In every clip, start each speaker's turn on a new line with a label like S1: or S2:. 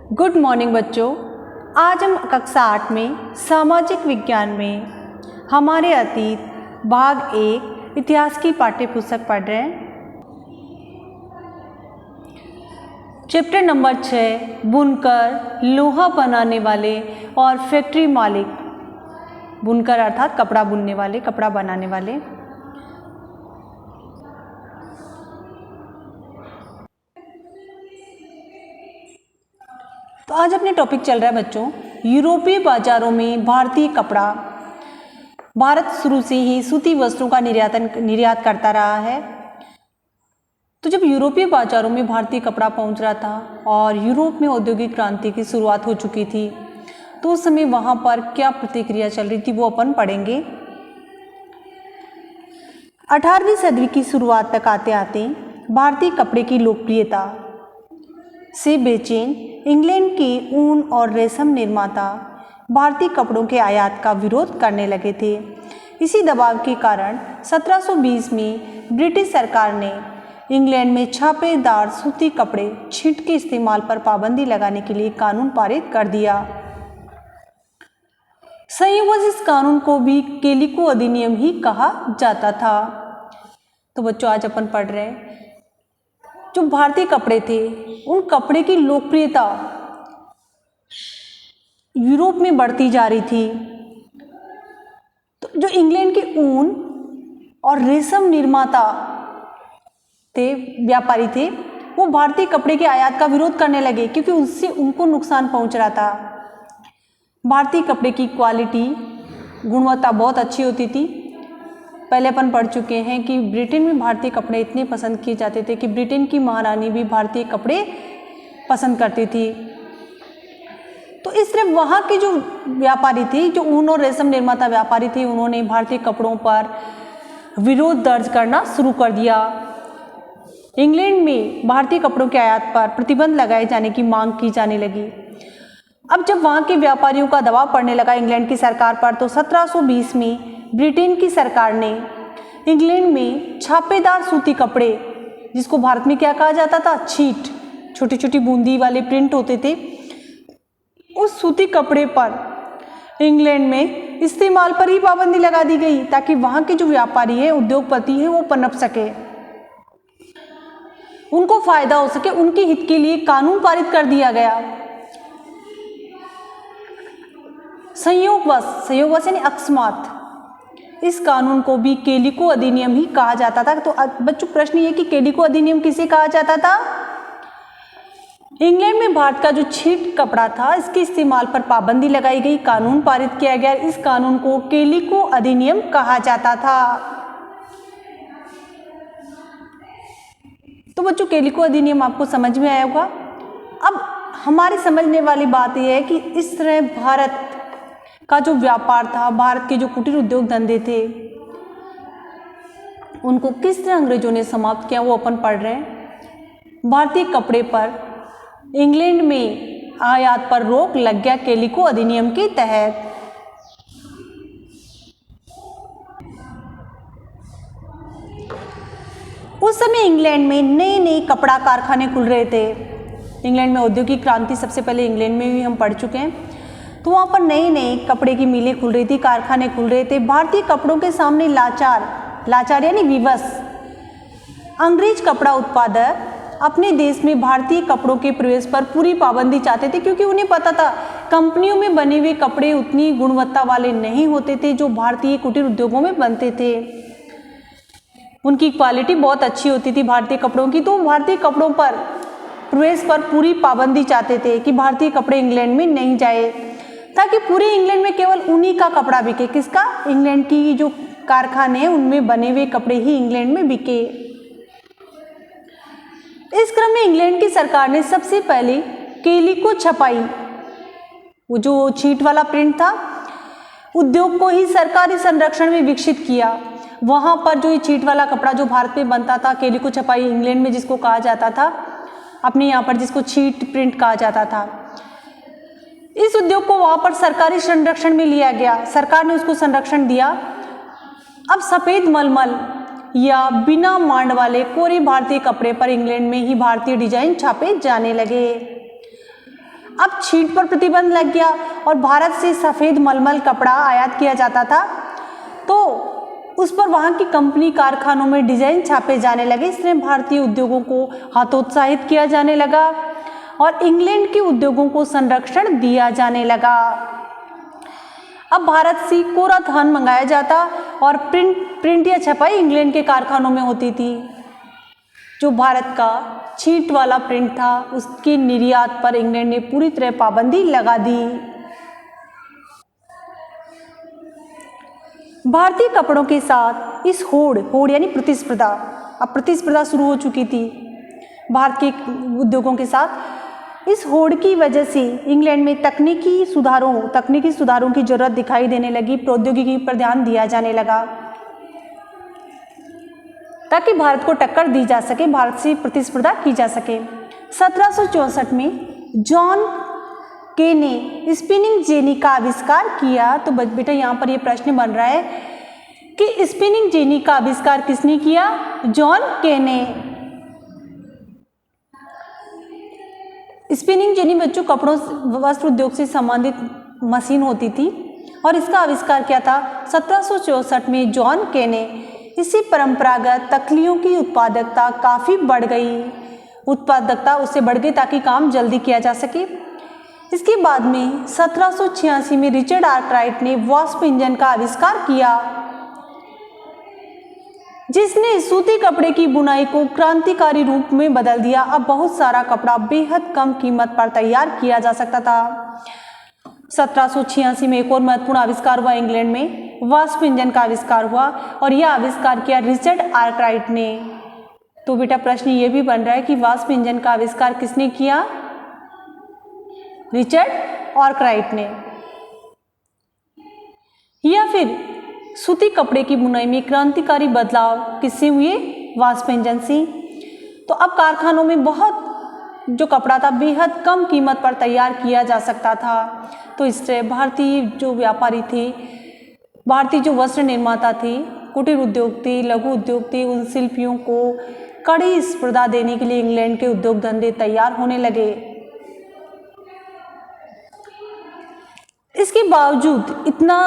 S1: Good morning बच्चों। आज हम कक्षा 8 में सामाजिक विज्ञान में हमारे अतीत भाग 1 इतिहास की पाठ्य पुस्तक पढ़ रहे हैं। चैप्टर नंबर 6 बुनकर, लोहा बनाने वाले और फैक्ट्री मालिक। बुनकर अर्थात कपड़ा बुनने वाले, कपड़ा बनाने वाले। तो आज अपने टॉपिक चल रहा है बच्चों, यूरोपीय बाजारों में भारतीय कपड़ा। भारत शुरू से ही सूती वस्त्रों का निर्यात करता रहा है। तो जब यूरोपीय बाजारों में भारतीय कपड़ा पहुंच रहा था और यूरोप में औद्योगिक क्रांति की शुरुआत हो चुकी थी, तो उस समय वहां पर क्या प्रतिक्रिया चल रही थी वो अपन पढ़ेंगे। 18वीं सदी की शुरुआत तक आते आते भारतीय कपड़े की लोकप्रियता से बेचैन इंग्लैंड के ऊन और रेशम निर्माता भारतीय कपड़ों के आयात का विरोध करने लगे थे। इसी दबाव के कारण 1720 में ब्रिटिश सरकार ने इंग्लैंड में छापेदार सूती कपड़े छींट के इस्तेमाल पर पाबंदी लगाने के लिए कानून पारित कर दिया। संयोगवश इस कानून को भी कैलिको अधिनियम ही कहा जाता था। तो बच्चों आज अपन पढ़ रहे हैं, जो भारतीय कपड़े थे उन कपड़े की लोकप्रियता यूरोप में बढ़ती जा रही थी। तो जो इंग्लैंड के ऊन और रेशम निर्माता थे, व्यापारी थे, वो भारतीय कपड़े के आयात का विरोध करने लगे क्योंकि उससे उनको नुकसान पहुंच रहा था। भारतीय कपड़े की क्वालिटी, गुणवत्ता बहुत अच्छी होती थी। पहले अपन पढ़ चुके हैं कि ब्रिटेन में भारतीय कपड़े इतने पसंद किए जाते थे कि ब्रिटेन की महारानी भी भारतीय कपड़े पसंद करती थी। तो इस तरह वहाँ के जो व्यापारी थे, जो ऊन और रेशम निर्माता व्यापारी थे, उन्होंने भारतीय कपड़ों पर विरोध दर्ज करना शुरू कर दिया। इंग्लैंड में भारतीय कपड़ों के आयात पर प्रतिबंध लगाए जाने की मांग की जाने लगी। अब जब वहाँ के व्यापारियों का दबाव पड़ने लगा इंग्लैंड की सरकार पर, तो 1720 में ब्रिटेन की सरकार ने इंग्लैंड में छापेदार सूती कपड़े, जिसको भारत में क्या कहा जाता था, छींट, छोटी छोटी बूंदी वाले प्रिंट होते थे, उस सूती कपड़े पर इंग्लैंड में इस्तेमाल पर ही पाबंदी लगा दी गई ताकि वहां के जो व्यापारी है, उद्योगपति है, वो पनप सके, उनको फायदा हो सके। उनके हित के लिए कानून पारित कर दिया गया। संयोगवश यानी अकस्मात इस कानून को भी कैलिको अधिनियम ही कहा जाता था। तो बच्चों प्रश्न ये कि कैलिको अधिनियम किसे कहा जाता था? इंग्लैंड में भारत का जो छींट कपड़ा था, इसके इस्तेमाल पर पाबंदी लगाई गई, कानून पारित किया गया। इस कानून को कैलिको अधिनियम कहा जाता था। तो बच्चों कैलिको अधिनियम आपको समझ में आया होगा। अब हमारे समझने वाली बात यह है कि इस तरह भारत का जो व्यापार था, भारत के जो कुटीर उद्योग धंधे थे, उनको किस तरह अंग्रेजों ने समाप्त किया वो अपन पढ़ रहे हैं। भारतीय कपड़े पर इंग्लैंड में आयात पर रोक लग गया कैलिको अधिनियम के तहत। उस समय इंग्लैंड में नए नए कपड़ा कारखाने खुल रहे थे। इंग्लैंड में औद्योगिक क्रांति सबसे पहले इंग्लैंड में भी हम पढ़ चुके हैं। तो वहाँ पर नए नए कपड़े की मिलें खुल रही थी, कारखाने खुल रहे थे। भारतीय कपड़ों के सामने लाचार यानी विवश अंग्रेज कपड़ा उत्पादक अपने देश में भारतीय कपड़ों के प्रवेश पर पूरी पाबंदी चाहते थे, क्योंकि उन्हें पता था कंपनियों में बने हुए कपड़े उतनी गुणवत्ता वाले नहीं होते थे जो भारतीय कुटीर उद्योगों में बनते थे। उनकी क्वालिटी बहुत अच्छी होती थी भारतीय कपड़ों की। तो भारतीय कपड़ों पर प्रवेश पर पूरी पाबंदी चाहते थे कि भारतीय कपड़े इंग्लैंड में नहीं जाए, ताकि पूरे इंग्लैंड में केवल उन्हीं का कपड़ा बिके। किसका? इंग्लैंड की जो कारखाने हैं उनमें बने हुए कपड़े ही इंग्लैंड में बिके। इस क्रम में इंग्लैंड की सरकार ने सबसे पहले कैलिको छपाई, वो जो छींट वाला प्रिंट था, उद्योग को ही सरकारी संरक्षण में विकसित किया। वहां पर जो ये छींट वाला कपड़ा जो भारत में बनता था, कैलिको छपाई इंग्लैंड में जिसको कहा जाता था, अपने यहाँ पर जिसको छींट प्रिंट कहा जाता था, इस उद्योग को वहां पर सरकारी संरक्षण में लिया गया। सरकार ने उसको संरक्षण दिया। अब सफेद मलमल या बिना मांड वाले कोरे भारतीय कपड़े पर इंग्लैंड में ही भारतीय डिजाइन छापे जाने लगे। अब छींट पर प्रतिबंध लग गया और भारत से सफ़ेद मलमल कपड़ा आयात किया जाता था, तो उस पर वहाँ की कंपनी कारखानों में डिजाइन छापे जाने लगे। इसलिए भारतीय उद्योगों को हतोत्साहित किया जाने लगा और इंग्लैंड के उद्योगों को संरक्षण दिया जाने लगा। अब भारत से कोरा धान मंगाया जाता और प्रिंट या छपाई इंग्लैंड के कारखानों में होती थी। जो भारत का छींट वाला प्रिंट था उसकी निर्यात पर इंग्लैंड ने पूरी तरह पाबंदी लगा दी। भारतीय कपड़ों के साथ इस होड़ यानी प्रतिस्पर्धा, अब प्रतिस्पर्धा शुरू हो चुकी थी भारत के उद्योगों के साथ। इस होड़ की वजह से इंग्लैंड में तकनीकी सुधारों की जरूरत दिखाई देने लगी। प्रौद्योगिकी पर ध्यान दिया जाने लगा ताकि भारत को टक्कर दी जा सके, भारत से प्रतिस्पर्धा की जा सके। 1764 में जॉन के ने स्पिनिंग जेनी का आविष्कार किया। तो बेटा यहाँ पर ये प्रश्न बन रहा है कि स्पिनिंग जेनी का आविष्कार किसने किया? जॉन के ने। स्पिनिंग जेनी बच्चों कपड़ों वस्त्र उद्योग से संबंधित मशीन होती थी और इसका आविष्कार किया था 1764 में जॉन के ने। इससे परंपरागत तकलियों की उत्पादकता काफ़ी बढ़ गई, उससे बढ़ गई ताकि काम जल्दी किया जा सके। इसके बाद में 1786 में रिचर्ड आर्कराइट ने वास्प इंजन का आविष्कार किया, जिसने सूती कपड़े की बुनाई को क्रांतिकारी रूप में बदल दिया। अब बहुत सारा कपड़ा बेहद कम कीमत पर तैयार किया जा सकता था। 1786 में एक और महत्वपूर्ण आविष्कार हुआ इंग्लैंड में, वास्प इंजन का आविष्कार हुआ और यह आविष्कार किया रिचर्ड आर्कराइट ने। तो बेटा प्रश्न ये भी बन रहा है कि वास्प इंजन का आविष्कार किसने किया? रिचर्ड आर्कराइट ने। या फिर सूती कपड़े की बुनाई में क्रांतिकारी बदलाव किससे हुए? वास्प इंजन से। तो अब कारखानों में बहुत जो कपड़ा था बेहद कम कीमत पर तैयार किया जा सकता था। तो इससे भारतीय जो व्यापारी थे, भारतीय जो वस्त्र निर्माता थे, कुटीर उद्योग थे, लघु उद्योग थे, उन शिल्पियों को कड़ी स्पर्धा देने के लिए इंग्लैंड के उद्योग धंधे तैयार होने लगे। इसके बावजूद इतना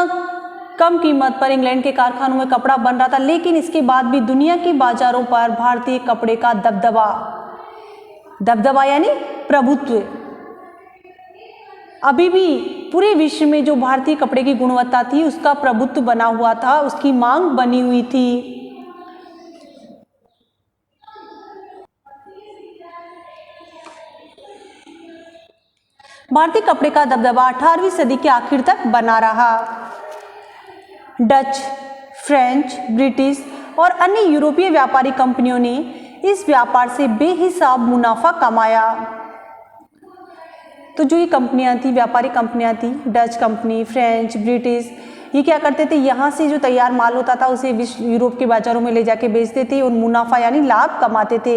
S1: कम कीमत पर इंग्लैंड के कारखानों में कपड़ा बन रहा था, लेकिन इसके बाद भी दुनिया के बाजारों पर भारतीय कपड़े का दबदबा यानी प्रभुत्व, अभी भी पूरे विश्व में जो भारतीय कपड़े की गुणवत्ता थी उसका प्रभुत्व बना हुआ था, उसकी मांग बनी हुई थी। भारतीय कपड़े का दबदबा 18वीं सदी के आखिर तक बना रहा। डच, फ्रेंच, ब्रिटिश और अन्य यूरोपीय व्यापारी कंपनियों ने इस व्यापार से बेहिसाब मुनाफा कमाया। तो जो ये कंपनियां थी, व्यापारी कंपनियां थी, डच कंपनी, फ्रेंच, ब्रिटिश, ये क्या करते थे? यहाँ से जो तैयार माल होता था उसे विश्व यूरोप के बाजारों में ले जाके बेचते थे और मुनाफा यानी लाभ कमाते थे।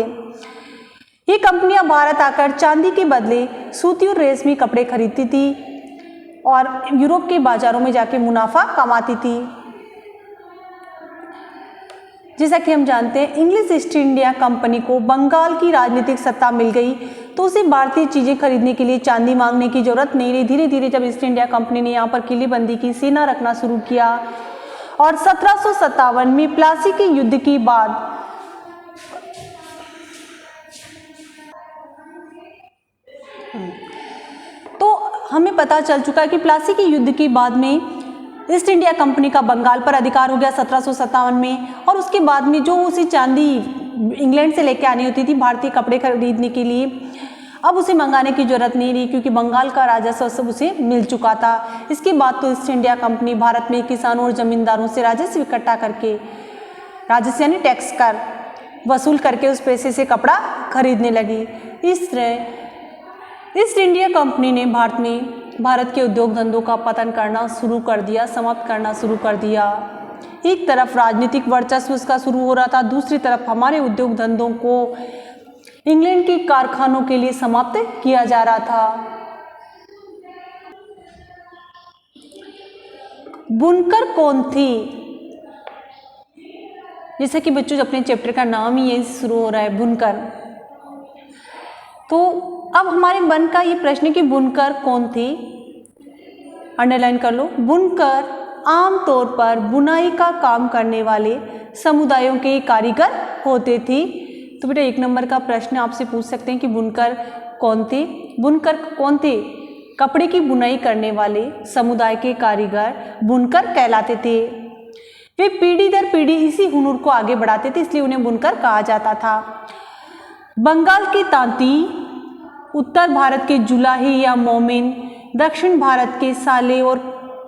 S1: ये कंपनियां भारत आकर चांदी के बदले सूती और रेशमी कपड़े खरीदती थी और यूरोप के बाजारों में जाके मुनाफा कमाती थी। जैसा कि हम जानते हैं, इंग्लिश ईस्ट इंडिया कंपनी को बंगाल की राजनीतिक सत्ता मिल गई तो उसे भारतीय चीज़ें खरीदने के लिए चांदी मांगने की जरूरत नहीं रही। धीरे धीरे जब ईस्ट इंडिया कंपनी ने यहाँ पर किलेबंदी की, सेना रखना शुरू किया और 1757 में प्लासी के युद्ध के बाद तो हमें पता चल चुका है कि प्लासी के युद्ध के बाद में ईस्ट इंडिया कंपनी का बंगाल पर अधिकार हो गया 1757 में। और उसके बाद में जो उसे चांदी इंग्लैंड से लेके आनी होती थी भारतीय कपड़े खरीदने के लिए, अब उसे मंगाने की जरूरत नहीं रही क्योंकि बंगाल का राजस्व सब उसे मिल चुका था। इसके बाद तो ईस्ट इंडिया कंपनी भारत में किसानों और जमींदारों से राजस्व इकट्ठा करके, राजस्व यानी टैक्स कर वसूल करके उस पैसे से कपड़ा खरीदने लगी। इस तरह ईस्ट इंडिया कंपनी ने भारत के उद्योग धंधों का पतन करना शुरू कर दिया, समाप्त करना शुरू कर दिया। एक तरफ राजनीतिक वर्चस्व उसका शुरू हो रहा था, दूसरी तरफ हमारे उद्योग धंधों को इंग्लैंड के कारखानों के लिए समाप्त किया जा रहा था। बुनकर कौन थी? जैसे कि बच्चों अपने चैप्टर का नाम ही यही शुरू हो रहा है, बुनकर। तो अब हमारे मन का ये प्रश्न है कि बुनकर कौन थे, अंडरलाइन कर लो। बुनकर आमतौर पर बुनाई का काम करने वाले समुदायों के कारीगर होते थे। तो बेटा 1 नंबर का प्रश्न आपसे पूछ सकते हैं कि बुनकर कौन थे। बुनकर कौन थे? कपड़े की बुनाई करने वाले समुदाय के कारीगर बुनकर कहलाते थे। वे पीढ़ी दर पीढ़ी इसी हुनर को आगे बढ़ाते थे, इसलिए उन्हें बुनकर कहा जाता था। बंगाल की तांती, उत्तर भारत के जुलाही या मोमिन, दक्षिण भारत के साले और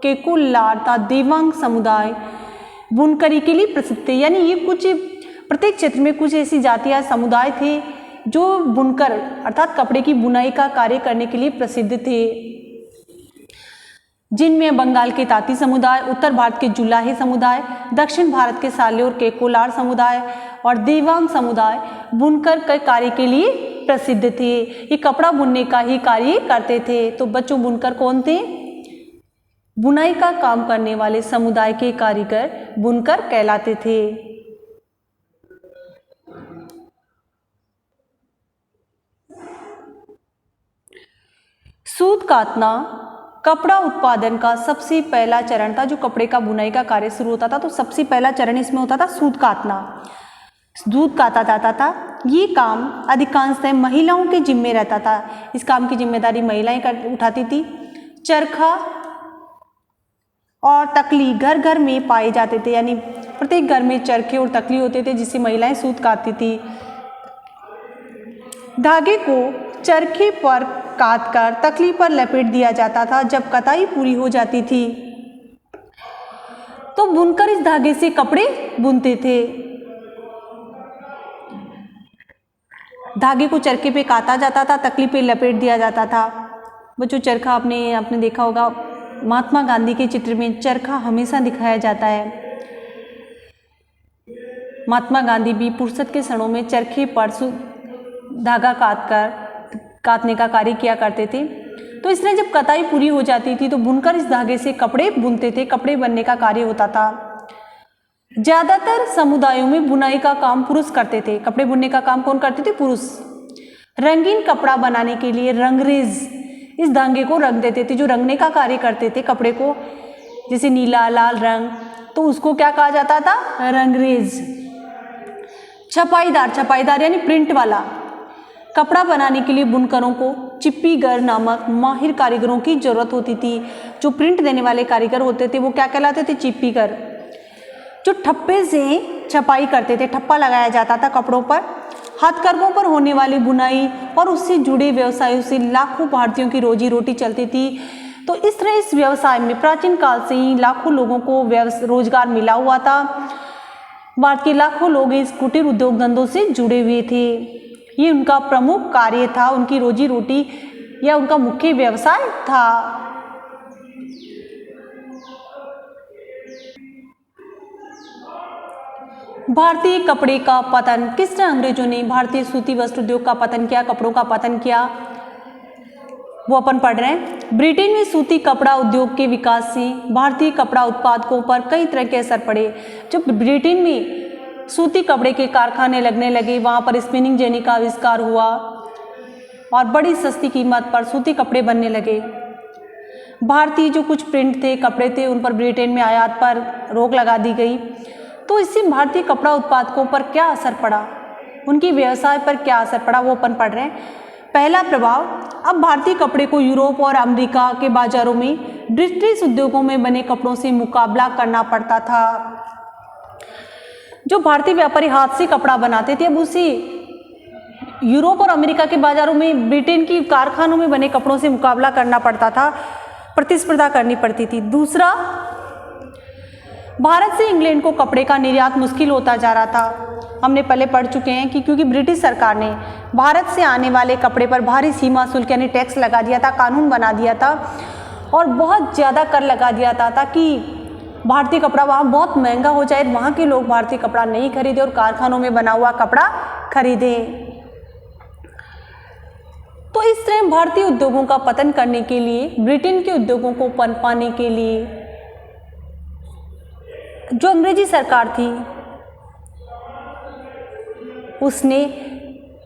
S1: केकुलार तथा देवांग समुदाय बुनकरी के लिए प्रसिद्ध थे। यानी ये कुछ प्रत्येक क्षेत्र में कुछ ऐसी जातियां समुदाय थे जो बुनकर अर्थात कपड़े की बुनाई का कार्य करने के लिए प्रसिद्ध थे, जिनमें बंगाल के तांती समुदाय, उत्तर भारत के जुलाही समुदाय, दक्षिण भारत के साले और केकुलार समुदाय और देवांग समुदाय बुनकर के कार्य के लिए प्रसिद्ध थे। ये कपड़ा बुनने का ही कार्य करते थे। तो बच्चों बुनकर कौन थे? बुनाई का काम करने वाले समुदाय के कारीगर बुनकर कहलाते थे। सूत कातना कपड़ा उत्पादन का सबसे पहला चरण था। जो कपड़े का बुनाई का कार्य शुरू होता था तो सबसे पहला चरण इसमें होता था सूत कातना। दूध काता जाता था। ये काम अधिकांशतः महिलाओं के जिम्मे रहता था। इस काम की जिम्मेदारी महिलाएं उठाती थी। चरखा और तकली घर घर में पाए जाते थे, यानी प्रत्येक घर में चरखे और तकली होते थे जिससे महिलाएं सूत काटती थी। धागे को चरखे पर काटकर तकली पर लपेट दिया जाता था। जब कताई पूरी हो जाती थी तो बुनकर इस धागे से कपड़े बुनते थे। धागे को चरखे पे काटा जाता था, तकली पे लपेट दिया जाता था। बच्चों चरखा आपने देखा होगा, महात्मा गांधी के चित्र में चरखा हमेशा दिखाया जाता है। महात्मा गांधी भी फुर्सत के क्षणों में चरखे पर धागा काटने का कार्य किया करते थे। तो इसलिए जब कताई पूरी हो जाती थी तो बुनकर इस धागे से कपड़े बुनते थे। कपड़े बनने का कार्य होता था। ज्यादातर समुदायों में बुनाई का काम पुरुष करते थे। कपड़े बुनने का काम कौन करते थे? पुरुष। रंगीन कपड़ा बनाने के लिए रंगरेज इस धागे को रंग देते थे। जो रंगने का कार्य करते थे कपड़े को, जैसे नीला लाल रंग, तो उसको क्या कहा जाता था? रंगरेज। छपाईदार यानी प्रिंट वाला कपड़ा बनाने के लिए बुनकरों को चिप्पीगर नामक माहिर कारीगरों की जरूरत होती थी। जो प्रिंट देने वाले कारीगर होते थे वो क्या कहलाते थे? चिप्पीगर। जो ठप्पे से छपाई करते थे, ठप्पा लगाया जाता था कपड़ों पर। हथकरघों पर होने वाली बुनाई और उससे जुड़े व्यवसायों से लाखों भारतीयों की रोजी रोटी चलती थी। तो इस तरह इस व्यवसाय में प्राचीन काल से ही लाखों लोगों को रोजगार मिला हुआ था। भारत के लाखों लोग इस कुटीर उद्योग धंधों से जुड़े हुए थे। ये उनका प्रमुख कार्य था, उनकी रोजी रोटी या उनका मुख्य व्यवसाय था। भारतीय कपड़े का पतन किस तरह अंग्रेजों ने भारतीय सूती वस्त्र उद्योग का पतन किया, कपड़ों का पतन किया, वो अपन पढ़ रहे हैं। ब्रिटेन में सूती कपड़ा उद्योग के विकास से भारतीय कपड़ा उत्पादकों पर कई तरह के असर पड़े। जब ब्रिटेन में सूती कपड़े के कारखाने लगने लगे, वहाँ पर स्पिनिंग जेनी का आविष्कार हुआ और बड़ी सस्ती कीमत पर सूती कपड़े बनने लगे। भारतीय जो कुछ प्रिंट थे, कपड़े थे, उन पर ब्रिटेन में आयात पर रोक लगा दी गई। तो इससे भारतीय कपड़ा उत्पादकों पर क्या असर पड़ा, उनकी व्यवसाय पर क्या असर पड़ा, वो अपन पढ़ रहे हैं। पहला प्रभाव, अब भारतीय कपड़े को यूरोप और अमेरिका के बाजारों में ब्रिटिश उद्योगों में बने कपड़ों से मुकाबला करना पड़ता था। जो भारतीय व्यापारी हाथ से कपड़ा बनाते थे, अब उसे यूरोप और अमेरिका के बाजारों में ब्रिटेन की कारखानों में बने कपड़ों से मुकाबला करना पड़ता था, प्रतिस्पर्धा करनी पड़ती थी। दूसरा, भारत से इंग्लैंड को कपड़े का निर्यात मुश्किल होता जा रहा था। हमने पहले पढ़ चुके हैं कि क्योंकि ब्रिटिश सरकार ने भारत से आने वाले कपड़े पर भारी सीमा शुल्क यानी टैक्स लगा दिया था, कानून बना दिया था और बहुत ज़्यादा कर लगा दिया था ताकि भारतीय कपड़ा वहाँ बहुत महंगा हो जाए, वहाँ के लोग भारतीय कपड़ा नहीं खरीदे और कारखानों में बना हुआ कपड़ा खरीदे। तो इस तरह भारतीय उद्योगों का पतन करने के लिए, ब्रिटेन के उद्योगों को पनपाने के लिए जो अंग्रेजी सरकार थी उसने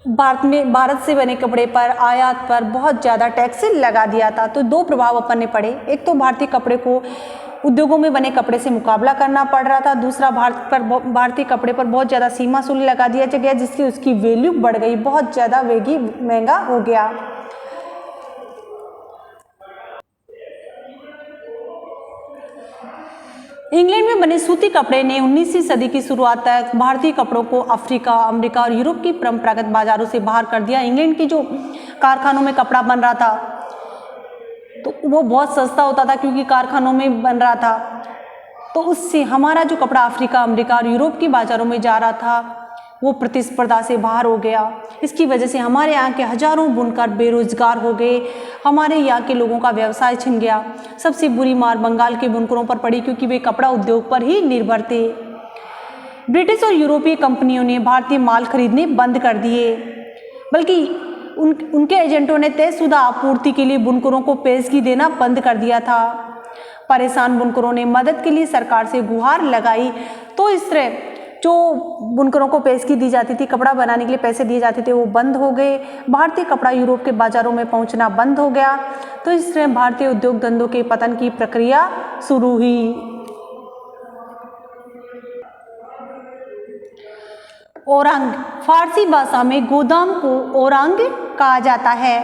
S1: भारत से बने कपड़े पर, आयात पर बहुत ज़्यादा टैक्स लगा दिया था। तो दो प्रभाव अपन ने पढ़े, एक तो भारतीय कपड़े को उद्योगों में बने कपड़े से मुकाबला करना पड़ रहा था, दूसरा भारतीय कपड़े पर बहुत ज़्यादा सीमा शुल्क लगा दिया गया, जिससे उसकी वैल्यू बढ़ गई, बहुत ज़्यादा महंगा हो गया। इंग्लैंड में बने सूती कपड़े ने 19वीं सदी की शुरुआत तक भारतीय कपड़ों को अफ्रीका, अमेरिका और यूरोप की परंपरागत बाजारों से बाहर कर दिया। इंग्लैंड की जो कारखानों में कपड़ा बन रहा था तो वो बहुत सस्ता होता था, क्योंकि कारखानों में बन रहा था, तो उससे हमारा जो कपड़ा अफ्रीका, अमेरिका और यूरोप की बाजारों में जा रहा था वो प्रतिस्पर्धा से बाहर हो गया। इसकी वजह से हमारे यहाँ के हजारों बुनकर बेरोजगार हो गए, हमारे यहाँ के लोगों का व्यवसाय छिन गया। सबसे बुरी मार बंगाल के बुनकरों पर पड़ी, क्योंकि वे कपड़ा उद्योग पर ही निर्भर थे। ब्रिटिश और यूरोपीय कंपनियों ने भारतीय माल खरीदने बंद कर दिए, बल्कि उनके एजेंटों ने तयशुदा आपूर्ति के लिए बुनकरों को पेशगी देना बंद कर दिया था। परेशान बुनकरों ने मदद के लिए सरकार से गुहार लगाई, तो इस तरह जो बुनकरों को पेशगी दी जाती थी, कपड़ा बनाने के लिए पैसे दिए जाते थे, वो बंद हो गए। भारतीय कपड़ा यूरोप के बाजारों में पहुंचना बंद हो गया। तो इस तरह भारतीय उद्योग धंधों के पतन की प्रक्रिया शुरू हुई। ओरंग, फारसी भाषा में गोदाम को ओरंग कहा जाता है।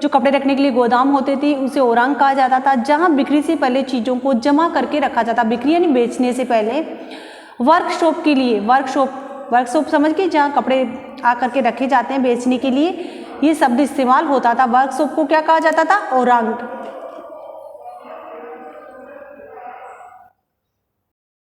S1: जो कपड़े रखने के लिए गोदाम होते थे उसे ओरंग कहा जाता था, जहां बिक्री से पहले चीज़ों को जमा करके रखा जाता। बिक्री यानी बेचने से पहले। वर्कशॉप के लिए, वर्कशॉप समझ के, जहाँ कपड़े आकर के रखे जाते हैं बेचने के लिए, ये शब्द इस्तेमाल होता था। वर्कशॉप को क्या कहा जाता था? ओरंग।